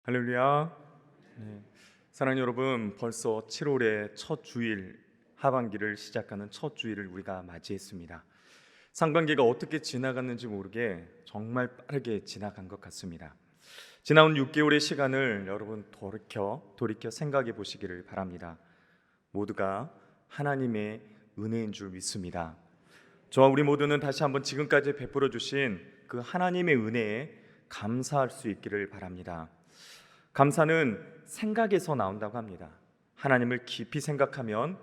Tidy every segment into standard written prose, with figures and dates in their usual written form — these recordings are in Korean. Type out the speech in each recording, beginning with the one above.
할렐루야. 네. 사랑하는 여러분, 벌써 7월의 첫 주일, 하반기를 시작하는 첫 주일을 우리가 맞이했습니다. 상반기가 어떻게 지나갔는지 모르게 정말 빠르게 지나간 것 같습니다. 지나온 6개월의 시간을 여러분 돌이켜 생각해 보시기를 바랍니다. 모두가 하나님의 은혜인 줄 믿습니다. 저와 우리 모두는 다시 한번 지금까지 베풀어 주신 그 하나님의 은혜에 감사할 수 있기를 바랍니다. 감사는 생각에서 나온다고 합니다. 하나님을 깊이 생각하면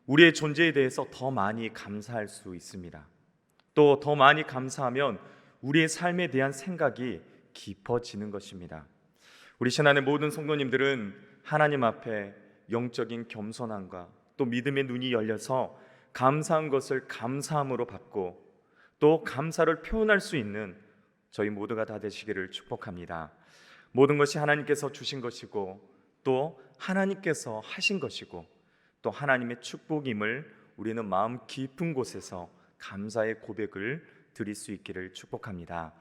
우리의 존재에 대해서 더 많이 감사할 수 있습니다. 또 더 많이 감사하면 우리의 삶에 대한 생각이 깊어지는 것입니다. 우리 신안의 모든 성도님들은 하나님 앞에 영적인 겸손함과 또 믿음의 눈이 열려서 감사한 것을 감사함으로 받고 또 감사를 표현할 수 있는 저희 모두가 다 되시기를 축복합니다. 모든 것이 하나님께서 주신 것이고 또 하나님께서 하신 것이고 또 하나님의 축복임을 우리는 마음 깊은 곳에서 감사의 고백을 드릴 수 있기를 축복합니다.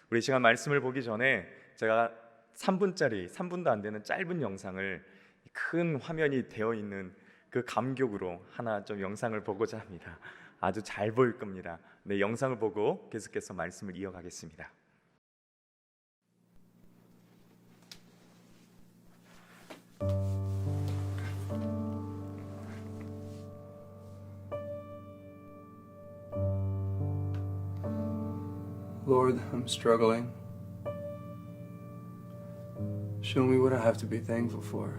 우리 시간 말씀을 보기 전에 제가 3분도 안 되는 짧은 영상을 큰 화면이 되어 있는 그 감격으로 하나 좀 영상을 보고자 합니다. 아주 잘 보일 겁니다. 네, 영상을 보고 계속해서 말씀을 이어가겠습니다. Lord, I'm struggling. Show me what I have to be thankful for.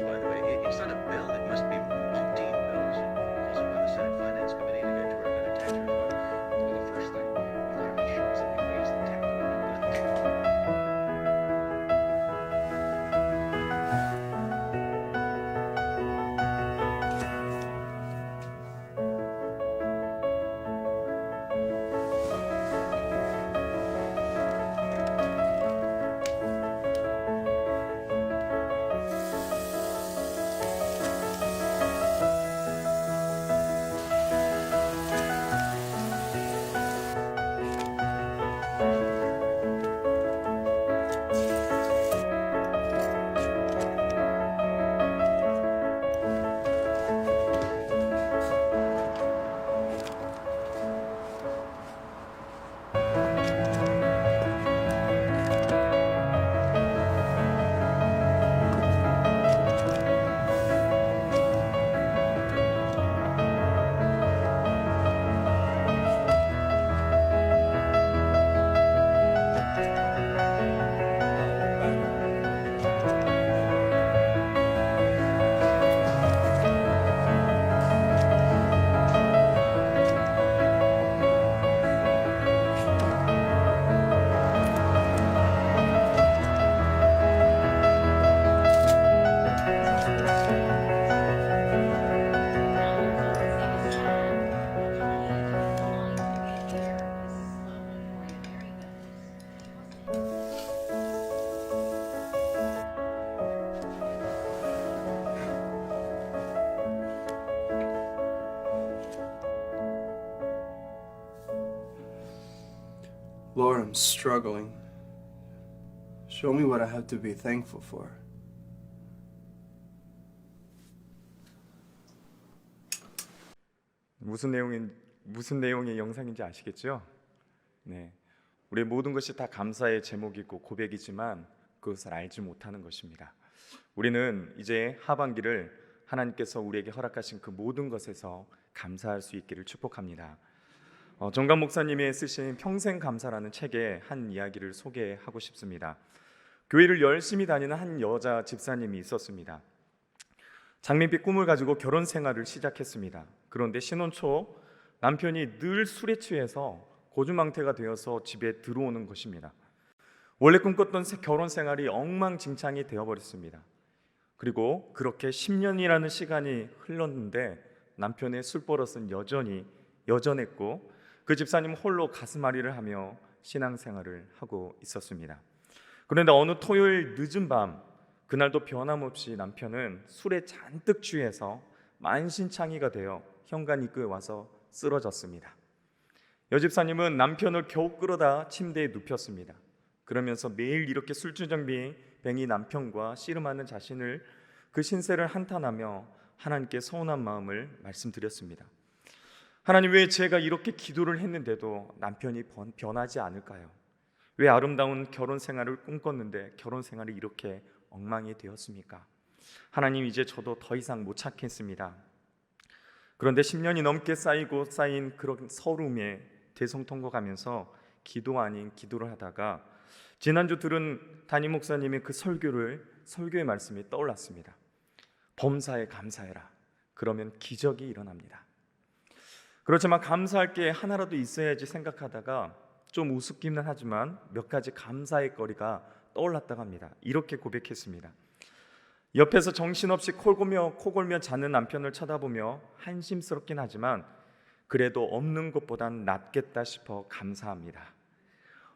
By the way, it's not a bill. It must be 15 bills. Because I'm on the Senate Finance Committee to get to work on a tax reform. Well, the first thing, we want to make sure is that we raise the tax. Lord, I'm struggling. Show me what I have to be thankful for. 무슨 내용의 영상인지 아시겠죠? 네, 우리의 모든 것이 다 감사의 제목이고 고백이지만 그것을 알지 못하는 것입니다. 우리는 이제 하반기를 하나님께서 우리에게 허락하신 그 모든 것에서 감사할 수 있기를 축복합니다. 정강 목사님이 쓰신 평생 감사라는 책에 한 이야기를 소개하고 싶습니다. 교회를 열심히 다니는 한 여자 집사님이 있었습니다. 장밋빛 꿈을 가지고 결혼 생활을 시작했습니다. 그런데 신혼 초 남편이 늘 술에 취해서 고주망태가 되어서 집에 들어오는 것입니다. 원래 꿈꿨던 결혼 생활이 엉망진창이 되어버렸습니다. 그리고 그렇게 10년이라는 시간이 흘렀는데 남편의 술버릇은 여전했고 그 집사님 홀로 가슴앓이를 하며 신앙생활을 하고 있었습니다. 그런데 어느 토요일 늦은 밤, 그날도 변함없이 남편은 술에 잔뜩 취해서 만신창이가 되어 현관 입구에 와서 쓰러졌습니다. 여집사님은 남편을 겨우 끌어다 침대에 눕혔습니다. 그러면서 매일 이렇게 술주정뱅이 남편과 씨름하는 자신을, 그 신세를 한탄하며 하나님께 서운한 마음을 말씀드렸습니다. 하나님, 왜 제가 이렇게 기도를 했는데도 남편이 변하지 않을까요? 왜 아름다운 결혼 생활을 꿈꿨는데 결혼 생활이 이렇게 엉망이 되었습니까? 하나님, 이제 저도 더 이상 못 참겠습니다. 그런데 10년이 넘게 쌓인 그런 서름에 대성통곡하면서 기도 아닌 기도를 하다가 지난주 들은 담임 목사님의 그 설교의 말씀이 떠올랐습니다. 범사에 감사해라. 그러면 기적이 일어납니다. 그렇지만 감사할 게 하나라도 있어야지 생각하다가 좀 우습기는 하지만 몇 가지 감사의 거리가 떠올랐다고 합니다. 이렇게 고백했습니다. 옆에서 정신없이 코골며 자는 남편을 쳐다보며 한심스럽긴 하지만 그래도 없는 것보단 낫겠다 싶어 감사합니다.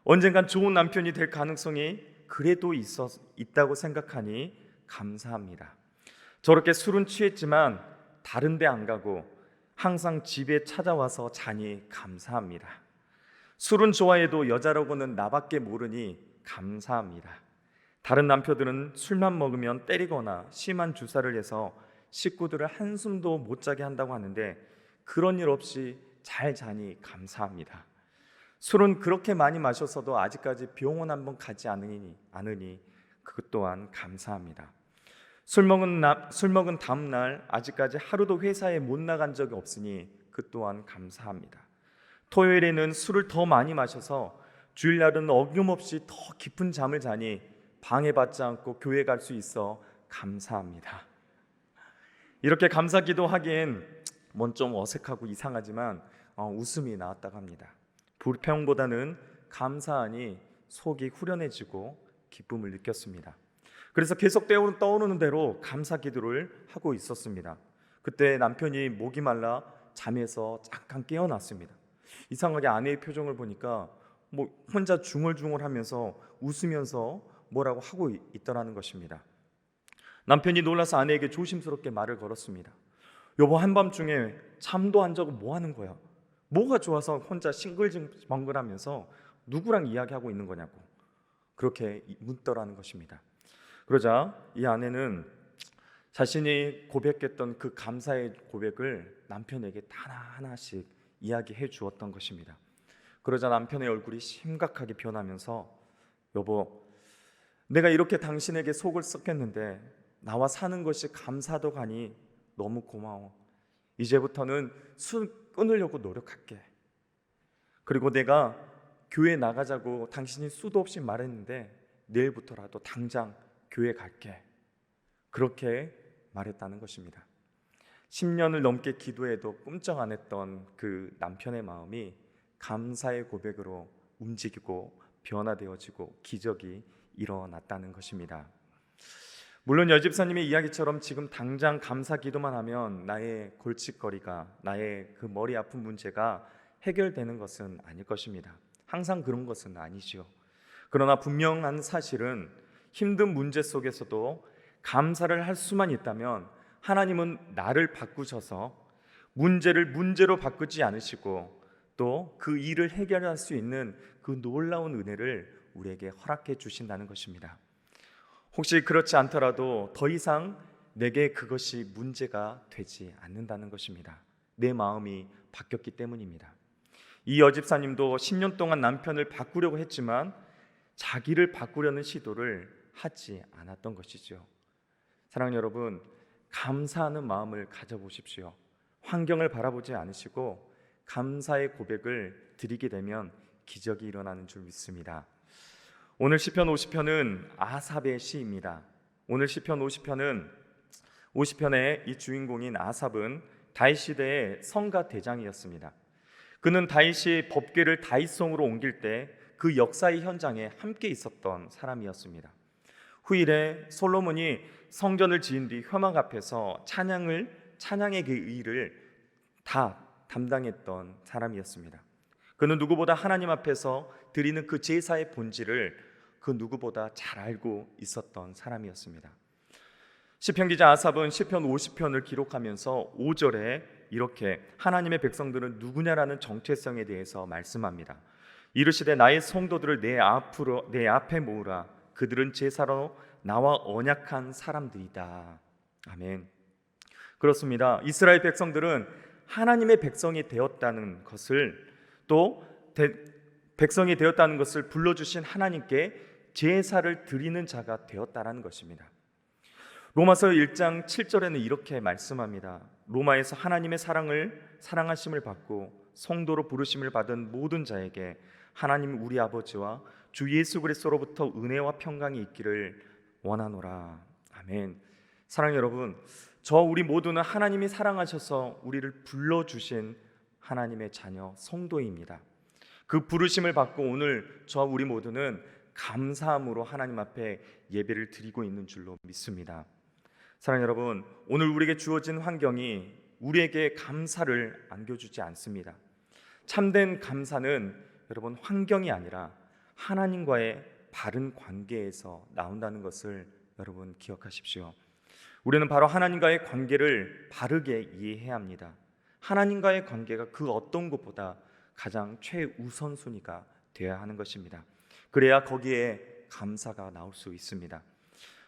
언젠간 좋은 남편이 될 가능성이 그래도 있다고 생각하니 감사합니다. 저렇게 술은 취했지만 다른 데 안 가고 항상 집에 찾아와서 자니 감사합니다. 술은 좋아해도 여자라고는 나밖에 모르니 감사합니다. 다른 남편들은 술만 먹으면 때리거나 심한 주사를 해서 식구들을 한숨도 못 자게 한다고 하는데 그런 일 없이 잘 자니 감사합니다. 술은 그렇게 많이 마셨어도 아직까지 병원 한번 가지 않으니 그것 또한 감사합니다. 술 먹은 다음 날 아직까지 하루도 회사에 못 나간 적이 없으니 그 또한 감사합니다. 토요일에는 술을 더 많이 마셔서 주일날은 어김없이 더 깊은 잠을 자니 방해받지 않고 교회 갈 수 있어 감사합니다. 이렇게 감사 기도하기엔 좀 어색하고 이상하지만 웃음이 나왔다고 합니다. 불평보다는 감사하니 속이 후련해지고 기쁨을 느꼈습니다. 그래서 계속 떠오르는 대로 감사 기도를 하고 있었습니다. 그때 남편이 목이 말라 잠에서 잠깐 깨어났습니다. 이상하게 아내의 표정을 보니까 혼자 중얼중얼하면서 웃으면서 뭐라고 하고 있더라는 것입니다. 남편이 놀라서 아내에게 조심스럽게 말을 걸었습니다. 여보, 한밤중에 잠도 안 자고 뭐 하는 거야? 뭐가 좋아서 혼자 싱글벙글하면서 누구랑 이야기하고 있는 거냐고 그렇게 묻더라는 것입니다. 그러자 이 아내는 자신이 고백했던 그 감사의 고백을 남편에게 하나하나씩 이야기해 주었던 것입니다. 그러자 남편의 얼굴이 심각하게 변하면서 여보, 내가 이렇게 당신에게 속을 썩겠는데 나와 사는 것이 감사도 하니 너무 고마워. 이제부터는 술 끊으려고 노력할게. 그리고 내가 교회 나가자고 당신이 수도 없이 말했는데 내일부터라도 당장 교회 갈게. 그렇게 말했다는 것입니다. 10년을 넘게 기도해도 꿈쩍 안 했던 그 남편의 마음이 감사의 고백으로 움직이고 변화되어지고 기적이 일어났다는 것입니다. 물론 여집사님의 이야기처럼 지금 당장 감사 기도만 하면 나의 골칫거리가, 나의 그 머리 아픈 문제가 해결되는 것은 아닐 것입니다. 항상 그런 것은 아니지요. 그러나 분명한 사실은 힘든 문제 속에서도 감사를 할 수만 있다면 하나님은 나를 바꾸셔서 문제를 문제로 바꾸지 않으시고 또 그 일을 해결할 수 있는 그 놀라운 은혜를 우리에게 허락해 주신다는 것입니다. 혹시 그렇지 않더라도 더 이상 내게 그것이 문제가 되지 않는다는 것입니다. 내 마음이 바뀌었기 때문입니다. 이 여집사님도 10년 동안 남편을 바꾸려고 했지만 자기를 바꾸려는 시도를 하지 않았던 것이죠. 사랑하는 여러분, 감사하는 마음을 가져보십시오. 환경을 바라보지 않으시고 감사의 고백을 드리게 되면 기적이 일어나는 줄 믿습니다. 오늘 시편 50편은 아삽의 시입니다. 오늘 시편 50편의 이 주인공인 아삽은 다윗 시대의 성가 대장이었습니다. 그는 다윗이 법궤를 다윗성으로 옮길 때 그 역사의 현장에 함께 있었던 사람이었습니다. 후일에 솔로몬이 성전을 지은 뒤 회막 앞에서 찬양의 그 일을 다 담당했던 사람이었습니다. 그는 누구보다 하나님 앞에서 드리는 그 제사의 본질을 그 누구보다 잘 알고 있었던 사람이었습니다. 시편 기자 아삽은 시편 50편을 기록하면서 5절에 이렇게 하나님의 백성들은 누구냐라는 정체성에 대해서 말씀합니다. 이르시되 나의 성도들을 내 앞에 모으라. 그들은 제사로 나와 언약한 사람들이다. 아멘. 그렇습니다. 이스라엘 백성들은 하나님의 백성이 되었다는 것을 백성이 되었다는 것을 불러주신 하나님께 제사를 드리는 자가 되었다라는 것입니다. 로마서 1장 7절에는 이렇게 말씀합니다. 로마에서 하나님의 사랑하심을 받고 성도로 부르심을 받은 모든 자에게 하나님 우리 아버지와 주 예수 그리스도로부터 은혜와 평강이 있기를 원하노라. 아멘. 사랑하는 여러분, 우리 모두는 하나님이 사랑하셔서 우리를 불러주신 하나님의 자녀 성도입니다. 그 부르심을 받고 오늘 우리 모두는 감사함으로 하나님 앞에 예배를 드리고 있는 줄로 믿습니다. 사랑하는 여러분, 오늘 우리에게 주어진 환경이 우리에게 감사를 안겨주지 않습니다. 참된 감사는 여러분 환경이 아니라 하나님과의 바른 관계에서 나온다는 것을 여러분 기억하십시오. 우리는 바로 하나님과의 관계를 바르게 이해해야 합니다. 하나님과의 관계가 그 어떤 것보다 가장 최우선순위가 되어야 하는 것입니다. 그래야 거기에 감사가 나올 수 있습니다.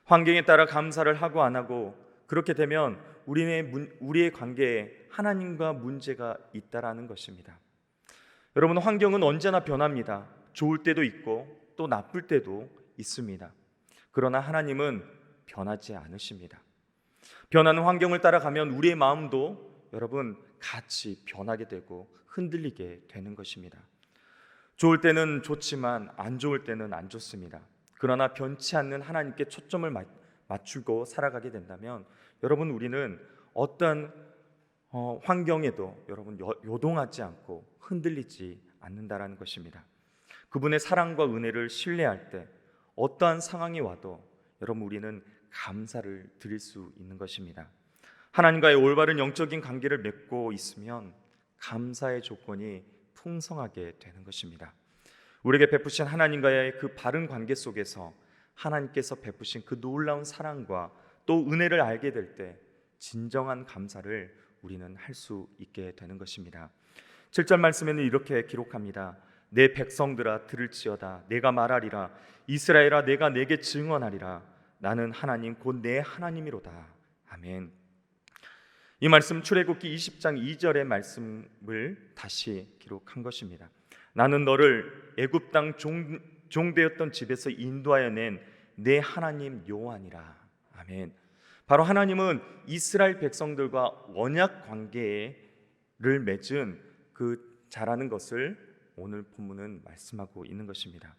환경에 따라 감사를 하고 안 하고 그렇게 되면 우리의 관계에 하나님과 문제가 있다라는 것입니다. 여러분, 환경은 언제나 변합니다. 좋을 때도 있고 또 나쁠 때도 있습니다. 그러나 하나님은 변하지 않으십니다. 변하는 환경을 따라가면 우리의 마음도 여러분 같이 변하게 되고 흔들리게 되는 것입니다. 좋을 때는 좋지만 안 좋을 때는 안 좋습니다. 그러나 변치 않는 하나님께 초점을 맞추고 살아가게 된다면 여러분 우리는 어떤 환경에도 여러분 요동하지 않고 흔들리지 않는다라는 것입니다. 그분의 사랑과 은혜를 신뢰할 때 어떠한 상황이 와도 여러분 우리는 감사를 드릴 수 있는 것입니다. 하나님과의 올바른 영적인 관계를 맺고 있으면 감사의 조건이 풍성하게 되는 것입니다. 우리에게 베푸신 하나님과의 그 바른 관계 속에서 하나님께서 베푸신 그 놀라운 사랑과 또 은혜를 알게 될 때 진정한 감사를 우리는 할 수 있게 되는 것입니다. 7절 말씀에는 이렇게 기록합니다. 내 백성들아 들을지어다. 내가 말하리라. 이스라엘아 내가 내게 증언하리라. 나는 하나님 곧 내 하나님이로다. 아멘. 이 말씀 출애굽기 20장 2절의 말씀을 다시 기록한 것입니다. 나는 너를 애굽 땅 종되었던 집에서 인도하여 낸 내 하나님 여호와니라. 아멘. 바로 하나님은 이스라엘 백성들과 언약 관계를 맺은 그 자라는 것을 오늘 본문은 말씀하고 있는 것입니다.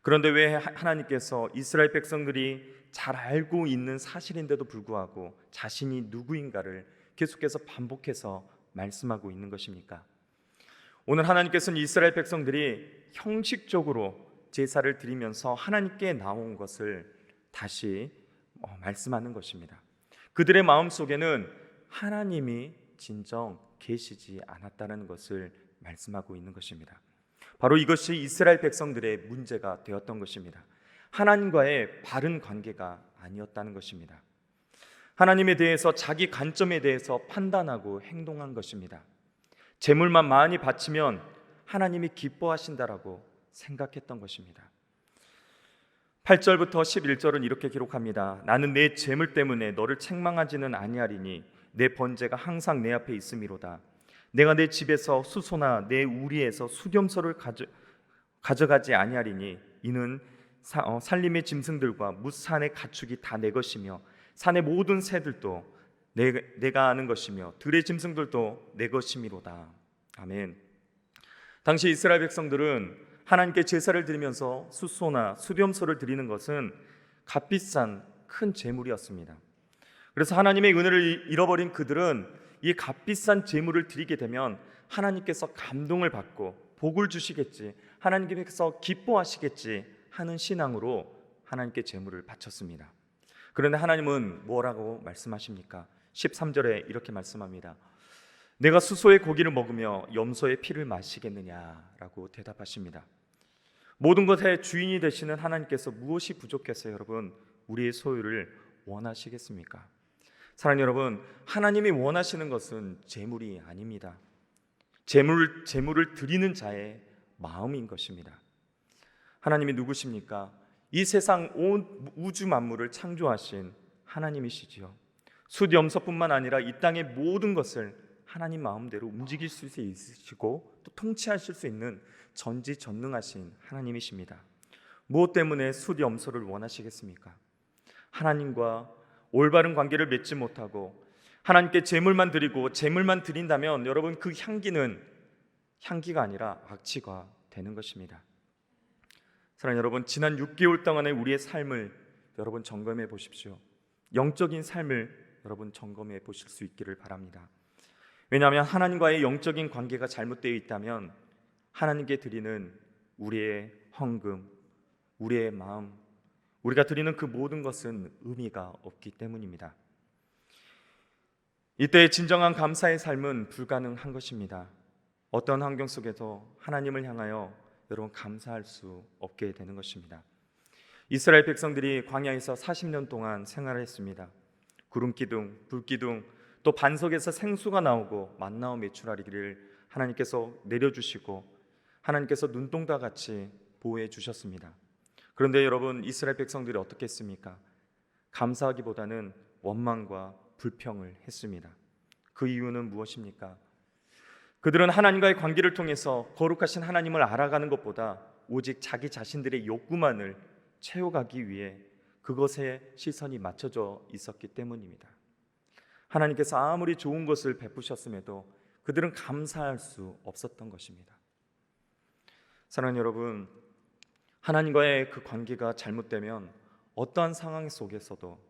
그런데 왜 하나님께서 이스라엘 백성들이 잘 알고 있는 사실인데도 불구하고 자신이 누구인가를 계속해서 반복해서 말씀하고 있는 것입니까? 오늘 하나님께서는 이스라엘 백성들이 형식적으로 제사를 드리면서 하나님께 나온 것을 다시 말씀하는 것입니다. 그들의 마음속에는 하나님이 진정 계시지 않았다는 것을 말씀하고 있는 것입니다. 바로 이것이 이스라엘 백성들의 문제가 되었던 것입니다. 하나님과의 바른 관계가 아니었다는 것입니다. 하나님에 대해서 자기 관점에 대해서 판단하고 행동한 것입니다. 재물만 많이 바치면 하나님이 기뻐하신다라고 생각했던 것입니다. 8절부터 11절은 이렇게 기록합니다. 나는 내 재물 때문에 너를 책망하지는 아니하리니 내 번제가 항상 내 앞에 있음이로다. 내가 내 집에서 수소나 내 우리에서 수렴소를 가져가지 아니하리니 이는 산림의 짐승들과 뭇산의 가축이 다 내 것이며 산의 모든 새들도 내가 아는 것이며 들의 짐승들도 내 것이미로다. 아멘. 당시 이스라엘 백성들은 하나님께 제사를 드리면서 수소나 수렴소를 드리는 것은 값비싼 큰 제물이었습니다. 그래서 하나님의 은혜를 잃어버린 그들은 이 값비싼 제물을 드리게 되면 하나님께서 감동을 받고 복을 주시겠지, 하나님께서 기뻐하시겠지 하는 신앙으로 하나님께 제물을 바쳤습니다. 그런데 하나님은 뭐라고 말씀하십니까? 13절에 이렇게 말씀합니다. 내가 수소의 고기를 먹으며 염소의 피를 마시겠느냐라고 대답하십니다. 모든 것의 주인이 되시는 하나님께서 무엇이 부족해서 여러분 우리의 소유를 원하시겠습니까? 사랑하는 여러분, 하나님이 원하시는 것은 재물이 아닙니다. 재물을 드리는 자의 마음인 것입니다. 하나님이 누구십니까? 이 세상 온 우주 만물을 창조하신 하나님이시지요. 숫염소뿐만 아니라 이 땅의 모든 것을 하나님 마음대로 움직일 수 있으시고 또 통치하실 수 있는 전지전능하신 하나님이십니다. 무엇 때문에 숫염소를 원하시겠습니까? 하나님과 올바른 관계를 맺지 못하고 하나님께 제물만 드리고 제물만 드린다면 여러분 그 향기는 향기가 아니라 악취가 되는 것입니다. 사랑하는 여러분, 지난 6개월 동안의 우리의 삶을 여러분 점검해 보십시오. 영적인 삶을 여러분 점검해 보실 수 있기를 바랍니다. 왜냐하면 하나님과의 영적인 관계가 잘못되어 있다면 하나님께 드리는 우리의 헌금, 우리의 마음, 우리가 드리는 그 모든 것은 의미가 없기 때문입니다. 이때 진정한 감사의 삶은 불가능한 것입니다. 어떤 환경 속에서 하나님을 향하여 여러분 감사할 수 없게 되는 것입니다. 이스라엘 백성들이 광야에서 40년 동안 생활했습니다. 구름기둥, 불기둥, 또 반석에서 생수가 나오고 만나와 메추라기를 하나님께서 내려주시고 하나님께서 눈동자 같이 보호해 주셨습니다. 그런데 여러분 이스라엘 백성들이 어떻게 했습니까? 감사하기보다는 원망과 불평을 했습니다. 그 이유는 무엇입니까? 그들은 하나님과의 관계를 통해서 거룩하신 하나님을 알아가는 것보다 오직 자기 자신들의 욕구만을 채워가기 위해 그것에 시선이 맞춰져 있었기 때문입니다. 하나님께서 아무리 좋은 것을 베푸셨음에도 그들은 감사할 수 없었던 것입니다. 사랑하는 여러분, 하나님과의 그 관계가 잘못되면 어떠한 상황 속에서도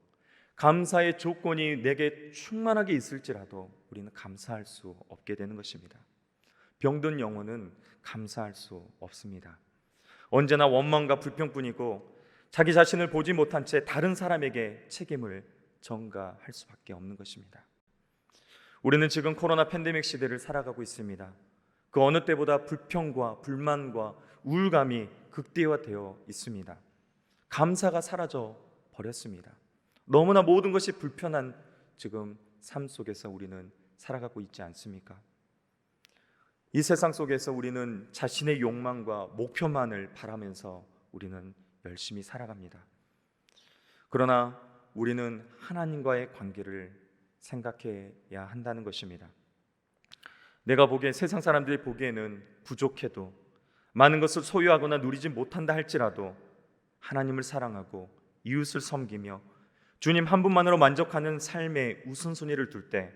감사의 조건이 내게 충만하게 있을지라도 우리는 감사할 수 없게 되는 것입니다. 병든 영혼은 감사할 수 없습니다. 언제나 원망과 불평뿐이고 자기 자신을 보지 못한 채 다른 사람에게 책임을 전가할 수밖에 없는 것입니다. 우리는 지금 코로나 팬데믹 시대를 살아가고 있습니다. 그 어느 때보다 불평과 불만과 우울감이 극대화되어 있습니다. 감사가 사라져 버렸습니다. 너무나 모든 것이 불편한 지금 삶 속에서 우리는 살아가고 있지 않습니까? 이 세상 속에서 우리는 자신의 욕망과 목표만을 바라면서 우리는 열심히 살아갑니다. 그러나 우리는 하나님과의 관계를 생각해야 한다는 것입니다. 내가 보기에 세상 사람들이 보기에는 부족해도 많은 것을 소유하거나 누리지 못한다 할지라도 하나님을 사랑하고 이웃을 섬기며 주님 한 분만으로 만족하는 삶의 우선순위를 둘 때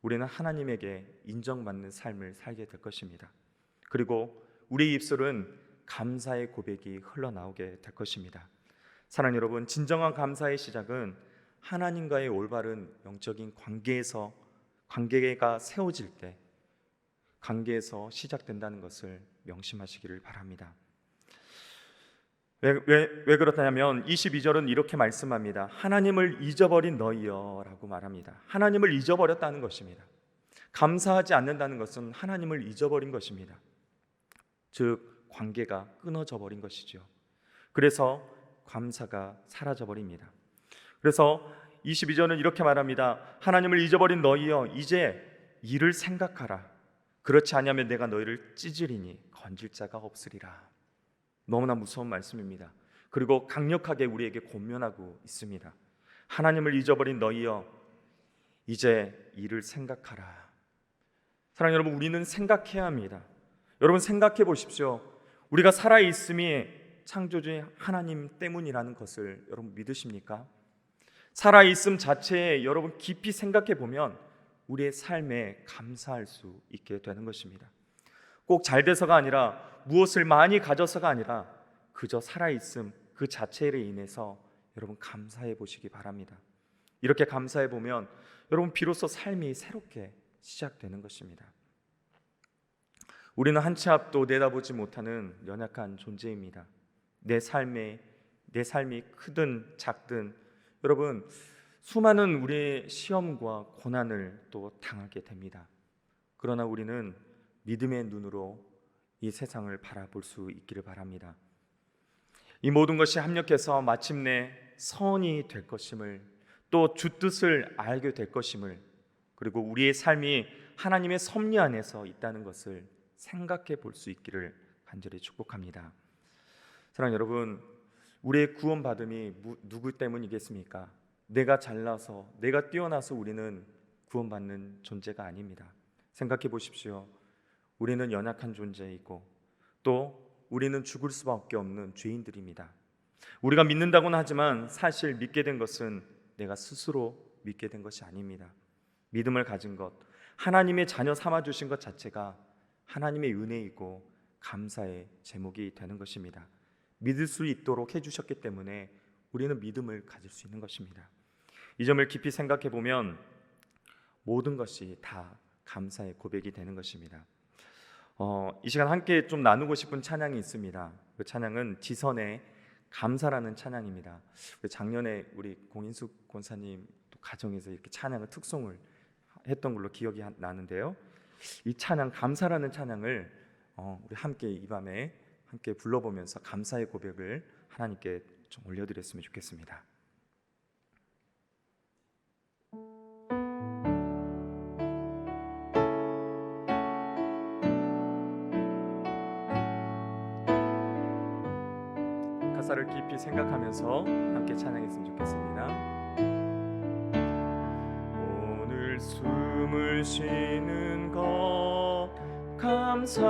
우리는 하나님에게 인정받는 삶을 살게 될 것입니다. 그리고 우리 입술은 감사의 고백이 흘러나오게 될 것입니다. 사랑하는 여러분, 진정한 감사의 시작은 하나님과의 올바른 영적인 관계가 세워질 때 관계에서 시작된다는 것을 명심하시기를 바랍니다. 왜 그렇다면 22절은 이렇게 말씀합니다. 하나님을 잊어버린 너희여 라고 말합니다. 하나님을 잊어버렸다는 것입니다. 감사하지 않는다는 것은 하나님을 잊어버린 것입니다. 즉 관계가 끊어져 버린 것이죠. 그래서 감사가 사라져 버립니다. 그래서 22절은 이렇게 말합니다. 하나님을 잊어버린 너희여 이제 이를 생각하라. 그렇지 않으면 내가 너희를 찢으리니 건질 자가 없으리라. 너무나 무서운 말씀입니다. 그리고 강력하게 우리에게 권면하고 있습니다. 하나님을 잊어버린 너희여 이제 이를 생각하라. 사랑하는 여러분, 우리는 생각해야 합니다. 여러분 생각해 보십시오. 우리가 살아있음이 창조주의 하나님 때문이라는 것을 여러분 믿으십니까? 살아있음 자체에 여러분 깊이 생각해 보면 우리의 삶에 감사할 수 있게 되는 것입니다. 꼭 잘 돼서가 아니라 무엇을 많이 가져서가 아니라 그저 살아있음 그 자체로 인해서 여러분 감사해 보시기 바랍니다. 이렇게 감사해 보면 여러분 비로소 삶이 새롭게 시작되는 것입니다. 우리는 한 치 앞도 내다보지 못하는 연약한 존재입니다. 내 삶이 크든 작든 여러분 수많은 우리의 시험과 고난을 또 당하게 됩니다. 그러나 우리는 믿음의 눈으로 이 세상을 바라볼 수 있기를 바랍니다. 이 모든 것이 합력해서 마침내 선이 될 것임을, 또 주 뜻을 알게 될 것임을, 그리고 우리의 삶이 하나님의 섭리 안에서 있다는 것을 생각해 볼 수 있기를 간절히 축복합니다. 사랑하는 여러분, 우리의 구원받음이 누구 때문이겠습니까? 내가 잘나서, 내가 뛰어나서 우리는 구원받는 존재가 아닙니다. 생각해 보십시오. 우리는 연약한 존재이고 또 우리는 죽을 수밖에 없는 죄인들입니다. 우리가 믿는다고는 하지만 사실 믿게 된 것은 내가 스스로 믿게 된 것이 아닙니다. 믿음을 가진 것, 하나님의 자녀 삼아주신 것 자체가 하나님의 은혜이고 감사의 제목이 되는 것입니다. 믿을 수 있도록 해주셨기 때문에 우리는 믿음을 가질 수 있는 것입니다. 이 점을 깊이 생각해 보면 모든 것이 다 감사의 고백이 되는 것입니다. 이 시간 함께 좀 나누고 싶은 찬양이 있습니다. 그 찬양은 지선의 감사라는 찬양입니다. 작년에 우리 공인숙 권사님 가정에서 이렇게 찬양을 특송을 했던 걸로 기억이 나는데요. 이 찬양 감사라는 찬양을 우리 함께 이 밤에 함께 불러보면서 감사의 고백을 하나님께 좀 올려드렸으면 좋겠습니다. 가사를 깊이 생각하면서 함께 찬양했으면 좋겠습니다. 오늘 숨을 쉬는 것 감사,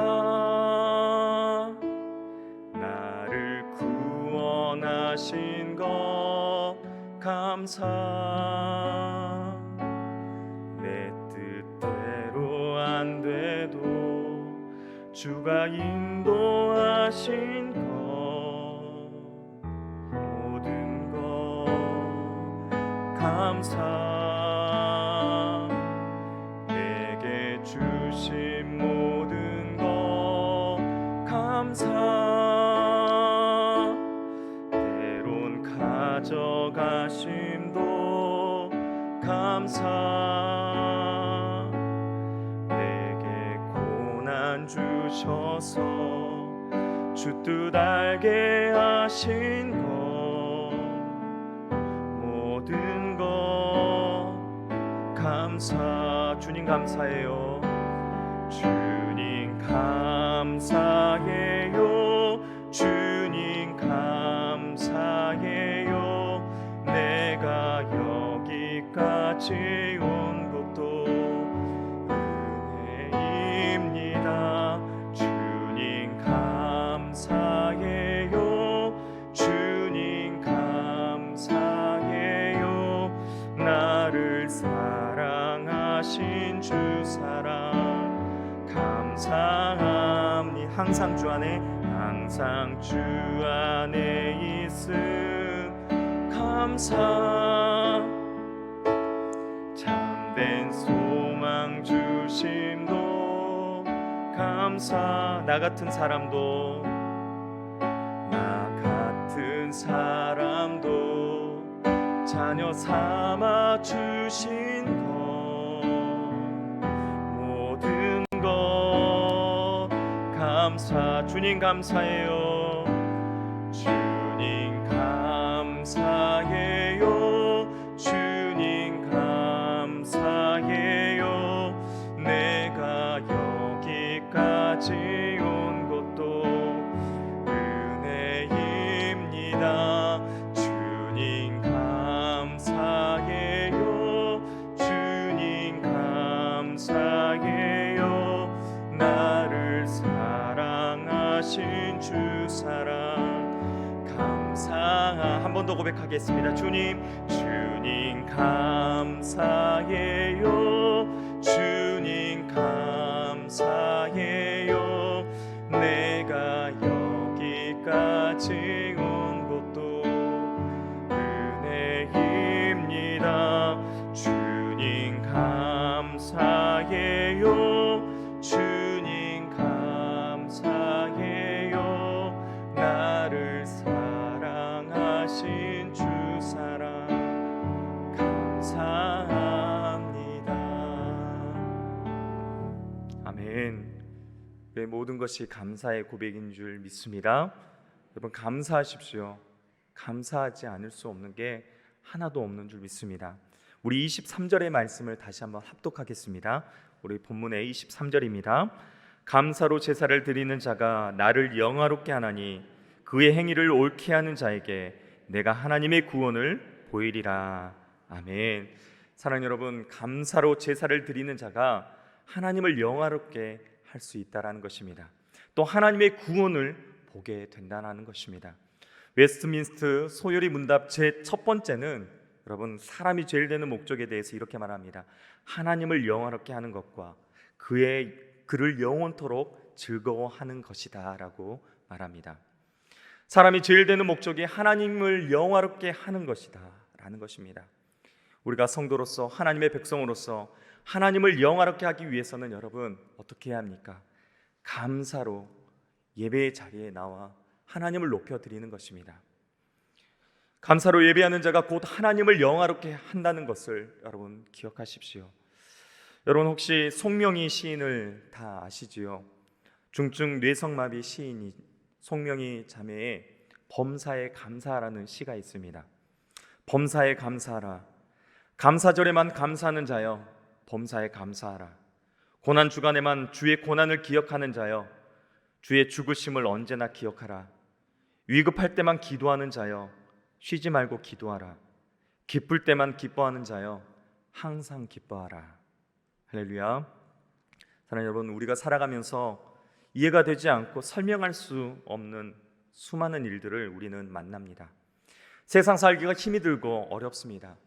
나를 구원하신 것 감사, 내 뜻대로 안 돼도 주가 인도하신 것 모든 것 감사, 내게 주신 모든 것 감사, 때론 가져가심도 감사, 내게 고난 주셔서 주 뜻 알게 하신 것 모든 것 감사. 주님 감사해요. 주님 감사해요. 주님 감사해요. 내가 여기까지 온 것도 은혜입니다. 주님 감사해요. 주님 감사해요. 나를 사랑하신 주 사랑 감사합니다. 항상 주 안에, 항상 주 안에 있음 감사, 참된 소망 주심도 감사, 나 같은 사람도 자녀 삼아 주신 것 모든 것 감사. 주님 감사해요. 주님 감사해요. 주님 감사해요. 내가 여기까지 온 것도 은혜입니다. 주님 감사해요. 주님 감사해요. 나를 사랑하신 주 사랑 감사. 한 번 더 고백하겠습니다. 주님 감사해요. 주님 감사해요. 내가 여기까지 온 것도 은혜입니다. 주님 감사해요. 주님 감사해요. 나를 사랑하신 주 사랑 감사합니다. 아멘. 내 모든 것이 감사의 고백인 줄 믿습니다. 여러분 감사하십시오. 감사하지 않을 수 없는 게 하나도 없는 줄 믿습니다. 우리 23절의 말씀을 다시 한번 합독하겠습니다. 우리 본문의 23절입니다. 감사로 제사를 드리는 자가 나를 영화롭게 하나니 그의 행위를 옳게 하는 자에게 내가 하나님의 구원을 보이리라. 아멘. 사랑하는 여러분, 감사로 제사를 드리는 자가 하나님을 영화롭게 할 수 있다라는 것입니다. 또 하나님의 구원을 보게 된다는 것입니다. 웨스트민스터 소요리 문답 제 첫 번째는 여러분 사람이 죄를 되는 목적에 대해서 이렇게 말합니다. 하나님을 영화롭게 하는 것과 그를 영원토록 즐거워하는 것이다 라고 말합니다. 사람이 죄를 되는 목적이 하나님을 영화롭게 하는 것이다 라는 것입니다. 우리가 성도로서 하나님의 백성으로서 하나님을 영화롭게 하기 위해서는 여러분 어떻게 해야 합니까? 감사로 예배의 자리에 나와 하나님을 높여드리는 것입니다. 감사로 예배하는 자가 곧 하나님을 영화롭게 한다는 것을 여러분 기억하십시오. 여러분 혹시 송명희 시인을 다 아시지요? 중증 뇌성마비 시인이 송명희 자매의 범사에 감사하라는 시가 있습니다. 범사에 감사하라. 감사절에만 감사하는 자여 범사에 감사하라. 고난 주간에만 주의 고난을 기억하는 자여 주의 죽으심을 언제나 기억하라. 위급할 때만 기도하는 자여 쉬지 말고 기도하라. 기쁠 때만 기뻐하는 자여 항상 기뻐하라. 할렐루야. 사랑하는 여러분, 우리가 살아가면서 이해가 되지 않고 설명할 수 없는 수많은 일들을 우리는 만납니다. 세상 살기가 힘이 들고 어렵습니다.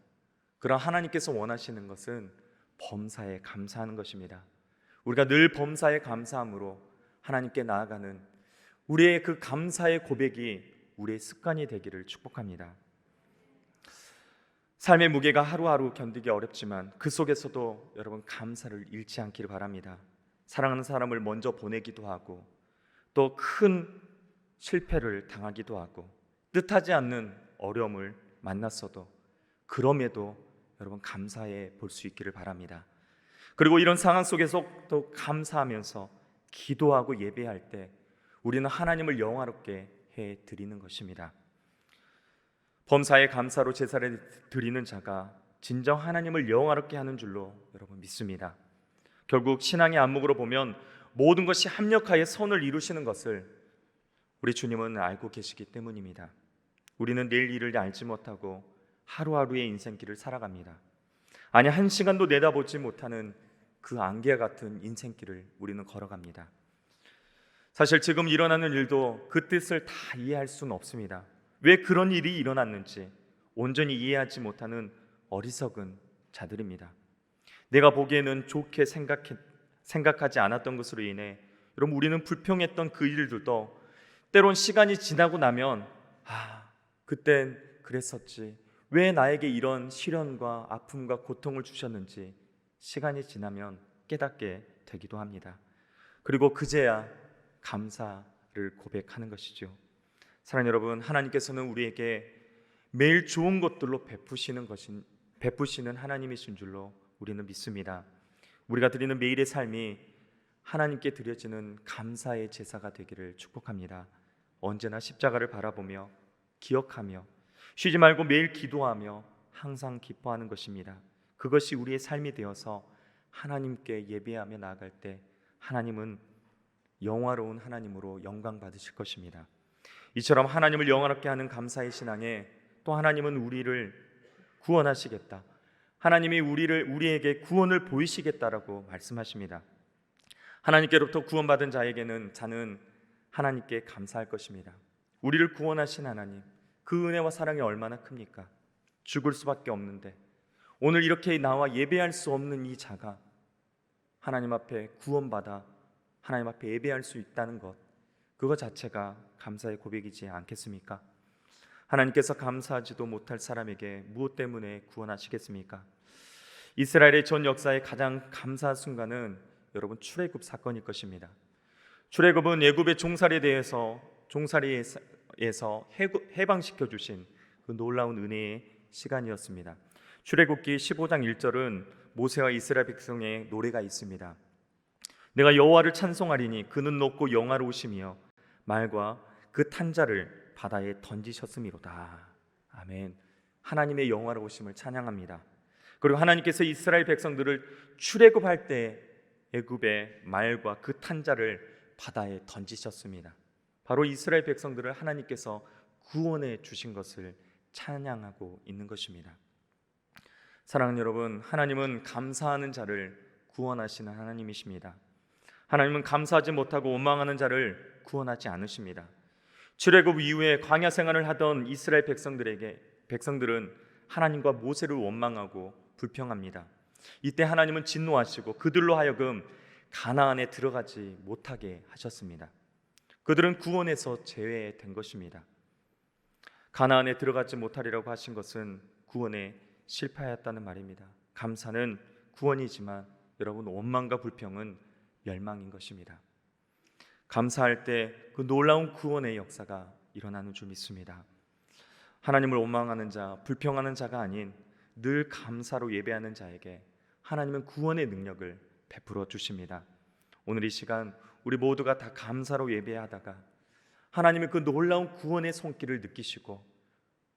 그러나 하나님께서 원하시는 것은 범사에 감사하는 것입니다. 우리가 늘 범사에 감사함으로 하나님께 나아가는 우리의 그 감사의 고백이 우리의 습관이 되기를 축복합니다. 삶의 무게가 하루하루 견디기 어렵지만 그 속에서도 여러분 감사를 잃지 않기를 바랍니다. 사랑하는 사람을 먼저 보내기도 하고 또 큰 실패를 당하기도 하고 뜻하지 않는 어려움을 만났어도 그럼에도 여러분 감사해 볼 수 있기를 바랍니다. 그리고 이런 상황 속에서 또 감사하면서 기도하고 예배할 때 우리는 하나님을 영화롭게 해 드리는 것입니다. 범사에 감사로 제사를 드리는 자가 진정 하나님을 영화롭게 하는 줄로 여러분 믿습니다. 결국 신앙의 안목으로 보면 모든 것이 합력하여 선을 이루시는 것을 우리 주님은 알고 계시기 때문입니다. 우리는 내일 일을 알지 못하고 하루하루의 인생길을 살아갑니다. 아니 한 시간도 내다보지 못하는 그 안개 같은 인생길을 우리는 걸어갑니다. 사실 지금 일어나는 일도 그 뜻을 다 이해할 수는 없습니다. 왜 그런 일이 일어났는지 온전히 이해하지 못하는 어리석은 자들입니다. 내가 보기에는 좋게 생각하지 않았던 것으로 인해 여러분 우리는 불평했던 그 일들도 때론 시간이 지나고 나면 그땐 그랬었지, 왜 나에게 이런 시련과 아픔과 고통을 주셨는지 시간이 지나면 깨닫게 되기도 합니다. 그리고 그제야 감사를 고백하는 것이죠. 사랑하는 여러분, 하나님께서는 우리에게 매일 좋은 것들로 베푸시는 하나님이신 줄로 우리는 믿습니다. 우리가 드리는 매일의 삶이 하나님께 드려지는 감사의 제사가 되기를 축복합니다. 언제나 십자가를 바라보며 기억하며 쉬지 말고 매일 기도하며 항상 기뻐하는 것입니다. 그것이 우리의 삶이 되어서 하나님께 예배하며 나아갈 때 하나님은 영화로운 하나님으로 영광 받으실 것입니다. 이처럼 하나님을 영화롭게 하는 감사의 신앙에 또 하나님은 우리를 구원하시겠다, 하나님이 우리에게 구원을 보이시겠다라고 말씀하십니다. 하나님께로부터 구원받은 자는 하나님께 감사할 것입니다. 우리를 구원하신 하나님, 그 은혜와 사랑이 얼마나 큽니까? 죽을 수밖에 없는데 오늘 이렇게 나와 예배할 수 없는 이 자가 하나님 앞에 구원받아 하나님 앞에 예배할 수 있다는 것, 그거 자체가 감사의 고백이지 않겠습니까? 하나님께서 감사하지도 못할 사람에게 무엇 때문에 구원하시겠습니까? 이스라엘의 전 역사의 가장 감사한 순간은 여러분 출애굽 사건일 것입니다. 출애굽은 애굽의 종살이에서 해방시켜 주신 그 놀라운 은혜의 시간이었습니다. 출애굽기 15장 1절은 모세와 이스라엘 백성의 노래가 있습니다. 내가 여호와를 찬송하리니 그는 높고 영화로우시며 말과 그 탄자를 바다에 던지셨음이로다. 아멘. 하나님의 영화로우심을 찬양합니다. 그리고 하나님께서 이스라엘 백성들을 출애굽할 때 애굽의 말과 그 탄자를 바다에 던지셨습니다. 바로 이스라엘 백성들을 하나님께서 구원해 주신 것을 찬양하고 있는 것입니다. 사랑하는 여러분, 하나님은 감사하는 자를 구원하시는 하나님이십니다. 하나님은 감사하지 못하고 원망하는 자를 구원하지 않으십니다. 출애굽 이후에 광야 생활을 하던 이스라엘 백성들은 하나님과 모세를 원망하고 불평합니다. 이때 하나님은 진노하시고 그들로 하여금 가나안에 들어가지 못하게 하셨습니다. 그들은 구원에서 제외된 것입니다. 가나안에 들어가지 못하리라고 하신 것은 구원에 실패하였다는 말입니다. 감사는 구원이지만 여러분, 원망과 불평은 멸망인 것입니다. 감사할 때 그 놀라운 구원의 역사가 일어나는 줄 믿습니다. 하나님을 원망하는 자, 불평하는 자가 아닌 늘 감사로 예배하는 자에게 하나님은 구원의 능력을 베풀어 주십니다. 오늘 이 시간 우리 모두가 다 감사로 예배하다가 하나님의 그 놀라운 구원의 손길을 느끼시고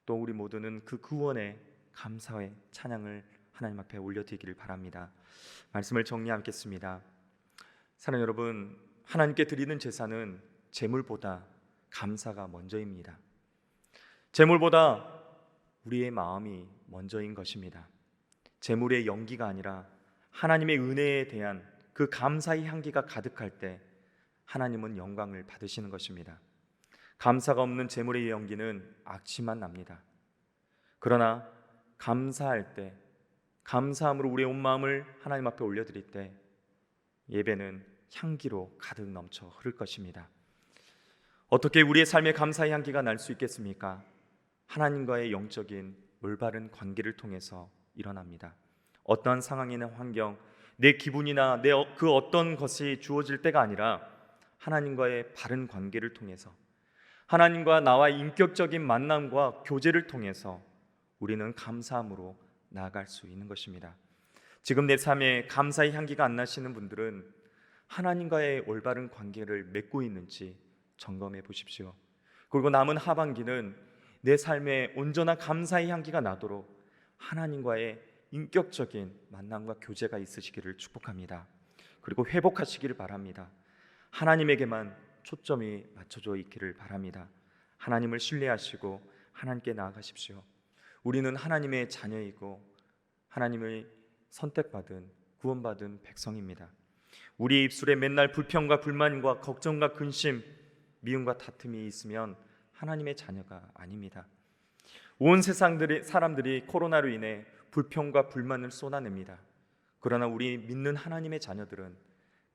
또 우리 모두는 그 구원의 감사의 찬양을 하나님 앞에 올려드리기를 바랍니다. 말씀을 정리하겠습니다. 사랑하는 여러분, 하나님께 드리는 제사는 제물보다 감사가 먼저입니다. 제물보다 우리의 마음이 먼저인 것입니다. 제물의 연기가 아니라 하나님의 은혜에 대한 그 감사의 향기가 가득할 때 하나님은 영광을 받으시는 것입니다. 감사가 없는 제물의 연기는 악취만 납니다. 그러나 감사할 때, 감사함으로 우리의 온 마음을 하나님 앞에 올려드릴 때 예배는 향기로 가득 넘쳐 흐를 것입니다. 어떻게 우리의 삶에 감사의 향기가 날 수 있겠습니까? 하나님과의 영적인 올바른 관계를 통해서 일어납니다. 어떠한 상황이나 환경, 내 기분이나 그 어떤 것이 주어질 때가 아니라 하나님과의 바른 관계를 통해서, 하나님과 나와의 인격적인 만남과 교제를 통해서 우리는 감사함으로 나아갈 수 있는 것입니다. 지금 내 삶에 감사의 향기가 안 나시는 분들은 하나님과의 올바른 관계를 맺고 있는지 점검해 보십시오. 그리고 남은 하반기는 내 삶에 온전한 감사의 향기가 나도록 하나님과의 인격적인 만남과 교제가 있으시기를 축복합니다. 그리고 회복하시기를 바랍니다. 하나님에게만 초점이 맞춰져 있기를 바랍니다. 하나님을 신뢰하시고 하나님께 나아가십시오. 우리는 하나님의 자녀이고 하나님의 선택받은 구원받은 백성입니다. 우리 입술에 맨날 불평과 불만과 걱정과 근심, 미움과 다툼이 있으면 하나님의 자녀가 아닙니다. 온 세상 사람들이 코로나로 인해 불평과 불만을 쏟아냅니다. 그러나 우리 믿는 하나님의 자녀들은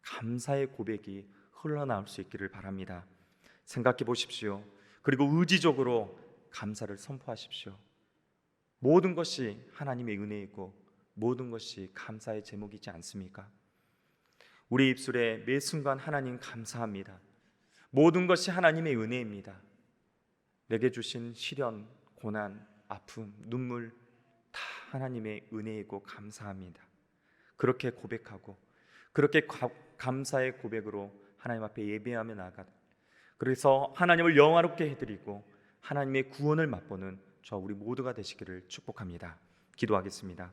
감사의 고백이 흘러나올 수 있기를 바랍니다. 생각해 보십시오. 그리고 의지적으로 감사를 선포하십시오. 모든 것이 하나님의 은혜이고 모든 것이 감사의 제목이지 않습니까? 우리 입술에 매 순간 하나님 감사합니다. 모든 것이 하나님의 은혜입니다. 내게 주신 시련, 고난, 아픔, 눈물 다 하나님의 은혜이고 감사합니다. 그렇게 고백하고 그렇게 감사의 고백으로 하나님 앞에 예배하며 나아가, 그래서 하나님을 영화롭게 해드리고 하나님의 구원을 맛보는 저 우리 모두가 되시기를 축복합니다. 기도하겠습니다.